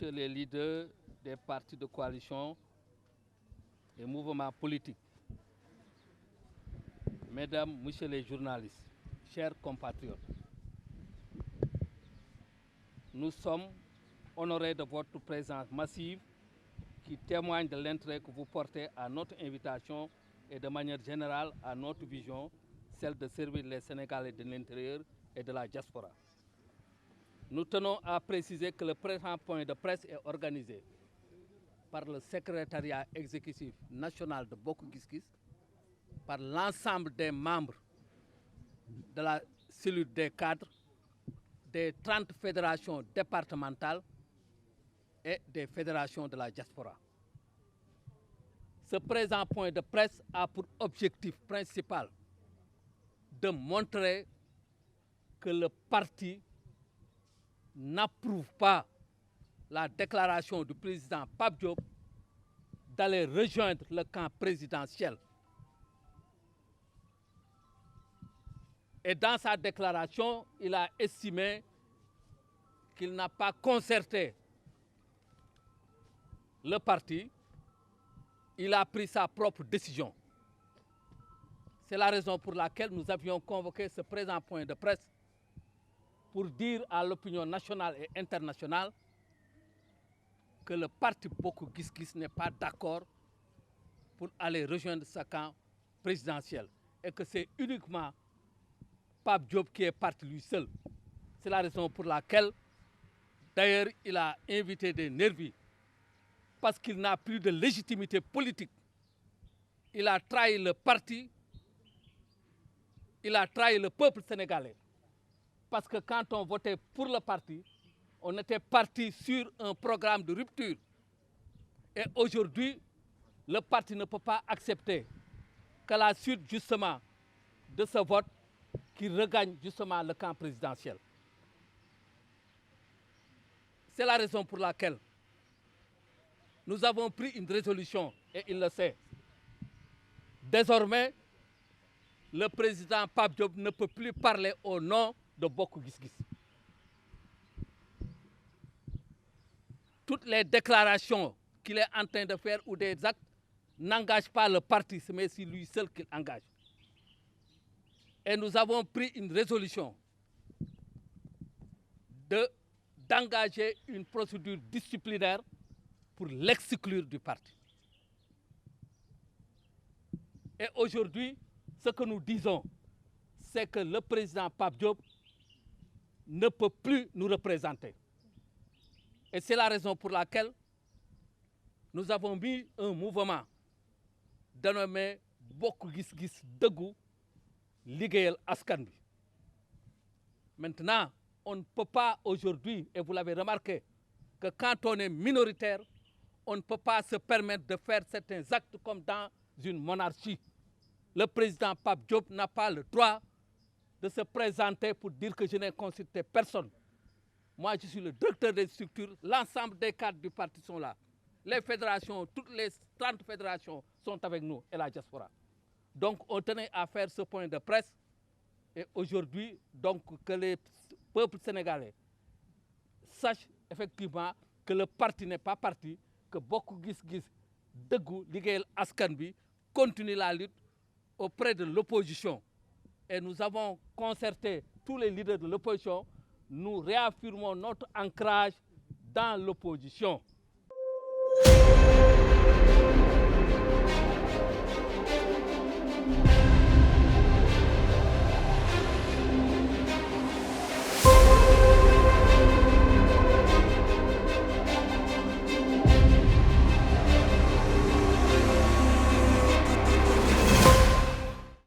messieurs les leaders des partis de coalition et mouvements politiques, mesdames, messieurs les journalistes, chers compatriotes, nous sommes honorés de votre présence massive qui témoigne de l'intérêt que vous portez à notre invitation et de manière générale à notre vision, celle de servir les Sénégalais de l'intérieur et de la diaspora. Nous tenons à préciser que le présent point de presse est organisé par le secrétariat exécutif national de Bokk Gis Gis, par l'ensemble des membres de la cellule des cadres, des 30 fédérations départementales et des fédérations de la diaspora. Ce présent point de presse a pour objectif principal de montrer que le parti n'approuve pas la déclaration du président Pape Diop d'aller rejoindre le camp présidentiel. Et dans sa déclaration, il a estimé qu'il n'a pas concerté le parti, il a pris sa propre décision. C'est la raison pour laquelle nous avions convoqué ce présent point de presse pour dire à l'opinion nationale et internationale que le parti Bokk Gis Gis n'est pas d'accord pour aller rejoindre ce camp présidentiel et que c'est uniquement Pape Diop qui est parti lui seul. C'est la raison pour laquelle, d'ailleurs, il a invité des nervis parce qu'il n'a plus de légitimité politique. Il a trahi le parti, il a trahi le peuple sénégalais. Parce que quand on votait pour le parti, on était parti sur un programme de rupture. Et aujourd'hui, le parti ne peut pas accepter qu'à la suite justement de ce vote, qu'il regagne justement le camp présidentiel. C'est la raison pour laquelle nous avons pris une résolution, et il le sait. Désormais, le président Pape Diop ne peut plus parler au nom de Bokk Gis Gis. Toutes les déclarations qu'il est en train de faire ou des actes n'engagent pas le parti, mais c'est lui seul qu'il engage. Et nous avons pris une résolution d'engager une procédure disciplinaire pour l'exclure du parti. Et aujourd'hui, ce que nous disons, c'est que le président Pape Diop ne peut plus nous représenter. Et c'est la raison pour laquelle nous avons mis un mouvement dénommé Bokk Gis Gis Dëggu Liggéeyal Askan Bi. Maintenant, on ne peut pas aujourd'hui, et vous l'avez remarqué, que quand on est minoritaire, on ne peut pas se permettre de faire certains actes comme dans une monarchie. Le président Pape Diop n'a pas le droit de se présenter pour dire que je n'ai consulté personne. Moi, je suis le directeur des structures, l'ensemble des cadres du parti sont là. Les fédérations, toutes les 30 fédérations sont avec nous et la diaspora. Donc, on tenait à faire ce point de presse et aujourd'hui, donc, que les peuples sénégalais sachent effectivement que le parti n'est pas parti, que Bokk Gis Gis Dëggu Liggéeyal Askan Bi continue la lutte auprès de l'opposition. Et nous avons concerté tous les leaders de l'opposition. Nous réaffirmons notre ancrage dans l'opposition.